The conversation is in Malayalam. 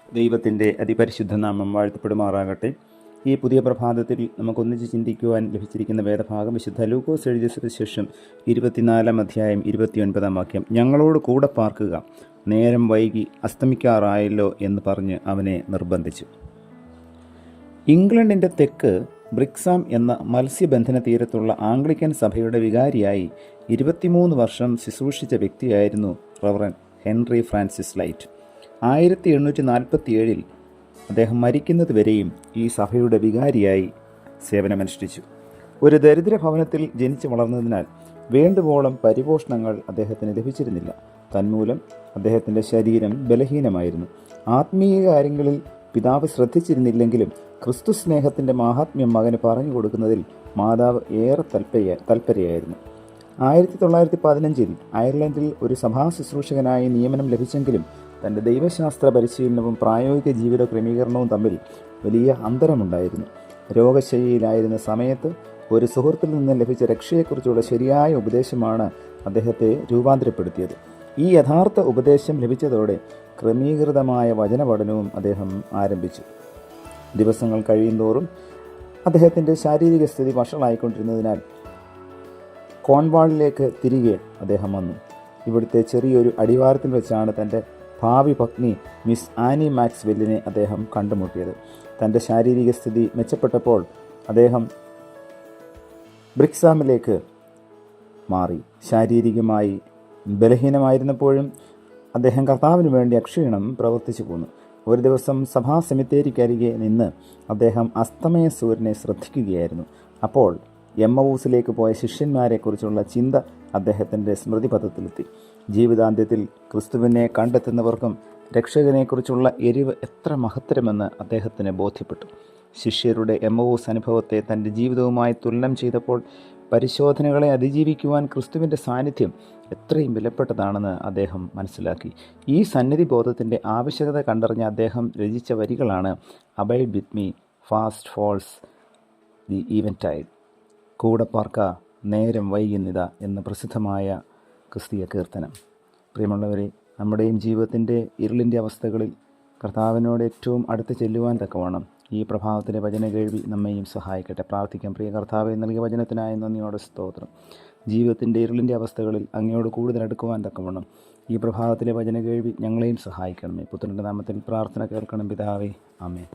ദൈവത്തിൻ്റെ അതിപരിശുദ്ധ നാമം വാഴ്ത്തപ്പെടുമാറാകട്ടെ. ഈ പുതിയ പ്രഭാതത്തിൽ നമുക്കൊന്നിച്ച് ചിന്തിക്കുവാൻ ലഭിച്ചിരിക്കുന്ന വേദഭാഗം വിശുദ്ധ ലൂക്കോസ് എഴുതിയ സുവിശേഷം 24 അധ്യായം 29 വാക്യം. ഞങ്ങളോട് കൂടെ പാർക്കുക, നേരം വൈകി അസ്തമിക്കാറായല്ലോ എന്ന് പറഞ്ഞ് അവനെ നിർബന്ധിച്ചു. ഇംഗ്ലണ്ടിൻ്റെ തെക്ക് ബ്രിക്സാം എന്ന മത്സ്യബന്ധന തീരത്തുള്ള ആംഗ്ലിക്കൻ സഭയുടെ വികാരിയായി 23 വർഷം ശുശ്രൂഷിച്ച വ്യക്തിയായിരുന്നു റവറൻ ഹെൻറി ഫ്രാൻസിസ് ലൈറ്റ്. 1847 അദ്ദേഹം മരിക്കുന്നത് വരെയും ഈ സഭയുടെ വികാരിയായി സേവനമനുഷ്ഠിച്ചു. ഒരു ദരിദ്ര ഭവനത്തിൽ ജനിച്ചു വളർന്നതിനാൽ വേണ്ടുവോളം പരിപോഷണങ്ങൾ അദ്ദേഹത്തിന് ലഭിച്ചിരുന്നില്ല. തന്മൂലം അദ്ദേഹത്തിൻ്റെ ശരീരം ബലഹീനമായിരുന്നു. ആത്മീയ കാര്യങ്ങളിൽ പിതാവ് ശ്രദ്ധിച്ചിരുന്നില്ലെങ്കിലും ക്രിസ്തു സ്നേഹത്തിൻ്റെ മാഹാത്മ്യം മകന് പറഞ്ഞു കൊടുക്കുന്നതിൽ മാതാവ് ഏറെ തൽപരയായിരുന്നു. 1915 അയർലൻഡിൽ ഒരു സഭാ ശുശ്രൂഷകനായി നിയമനം ലഭിച്ചെങ്കിലും തൻ്റെ ദൈവശാസ്ത്ര പരിശീലനവും പ്രായോഗിക ജീവിത ക്രമീകരണവും തമ്മിൽ വലിയ അന്തരമുണ്ടായിരുന്നു. രോഗശയ്യയിലായിരുന്ന സമയത്ത് ഒരു സുഹൃത്തിൽ നിന്ന് ലഭിച്ച രക്ഷയെക്കുറിച്ചുള്ള ശരിയായ ഉപദേശമാണ് അദ്ദേഹത്തെ രൂപാന്തരപ്പെടുത്തിയത്. ഈ യഥാർത്ഥ ഉപദേശം ലഭിച്ചതോടെ ക്രമീകൃതമായ വചനപഠനവും അദ്ദേഹം ആരംഭിച്ചു. ദിവസങ്ങൾ കഴിയുന്തോറും അദ്ദേഹത്തിൻ്റെ ശാരീരിക സ്ഥിതി വഷളായിക്കൊണ്ടിരുന്നതിനാൽ കോൺവാളിലേക്ക് തിരികെ അദ്ദേഹം വന്നു. ഇവിടുത്തെ ചെറിയൊരു അടിവാരത്തിൽ വെച്ചാണ് തൻ്റെ ഭാവി പത്നി മിസ് ആനി മാക്സ്വെല്ലിനെ അദ്ദേഹം കണ്ടുമുട്ടിയത്. തൻ്റെ ശാരീരിക സ്ഥിതി മെച്ചപ്പെട്ടപ്പോൾ അദ്ദേഹം ബ്രിക്സാമിലേക്ക് മാറി. ശാരീരികമായി ബലഹീനമായിരുന്നപ്പോഴും അദ്ദേഹം കർത്താവിന് വേണ്ടി അക്ഷീണം പ്രവർത്തിച്ചു പോന്നു. ഒരു ദിവസം സഭാ സെമിത്തേരിക്കരികെ നിന്ന് അദ്ദേഹം അസ്തമയ സൂര്യനെ ശ്രദ്ധിക്കുകയായിരുന്നു. അപ്പോൾ എമ്മവൂസിലേക്ക് പോയ ശിഷ്യന്മാരെക്കുറിച്ചുള്ള ചിന്ത അദ്ദേഹത്തിൻ്റെ സ്മൃതിപഥത്തിലെത്തി. ജീവിതാന്ത്യത്തിൽ ക്രിസ്തുവിനെ കണ്ടെത്തുന്നവർക്കും രക്ഷകനെക്കുറിച്ചുള്ള എരിവ് എത്ര മഹത്തരമെന്ന് അദ്ദേഹത്തിന് ബോധ്യപ്പെട്ടു. ശിഷ്യരുടെ എമ്മവൂസ് അനുഭവത്തെ തൻ്റെ ജീവിതവുമായി തുലനം ചെയ്തപ്പോൾ പരിശോധനകളെ അതിജീവിക്കുവാൻ ക്രിസ്തുവിൻ്റെ സാന്നിധ്യം എത്രയും വിലപ്പെട്ടതാണെന്ന് അദ്ദേഹം മനസ്സിലാക്കി. ഈ സന്നിധി ബോധത്തിൻ്റെ ആവശ്യകത കണ്ടറിഞ്ഞ അദ്ദേഹം രചിച്ച വരികളാണ് abide with me, fast falls the eventide. കൂടെ പാർക്ക, നേരം വൈകുന്നിത എന്ന പ്രസിദ്ധമായ ക്രിസ്തീയ കീർത്തനം. പ്രിയമുള്ളവരെ, നമ്മുടെയും ജീവിതത്തിൻ്റെ ഇരുളിൻ്റെ അവസ്ഥകളിൽ കർത്താവിനോട് ഏറ്റവും അടുത്ത് ചെല്ലുവാൻ തക്കവണ്ണം ഈ പ്രഭാതത്തിലെ വചന കേൾവി നമ്മെയും സഹായിക്കട്ടെ. പ്രാർത്ഥിക്കാം. പ്രിയ കർത്താവെ, നൽകിയ വചനത്തിനായി നന്ദിയോടെ സ്തോത്രം. ജീവിതത്തിൻ്റെ ഇരുളിൻ്റെ അവസ്ഥകളിൽ അങ്ങയോട് കൂടുതൽ അടുക്കുവാൻ തക്കവണ്ണം ഈ പ്രഭാതത്തിലെ വചന കേൾവി ഞങ്ങളെയും സഹായിക്കണമേ. പുത്രൻ്റെ നാമത്തിൽ പ്രാർത്ഥന കേൾക്കണം പിതാവേ. ആമേൻ.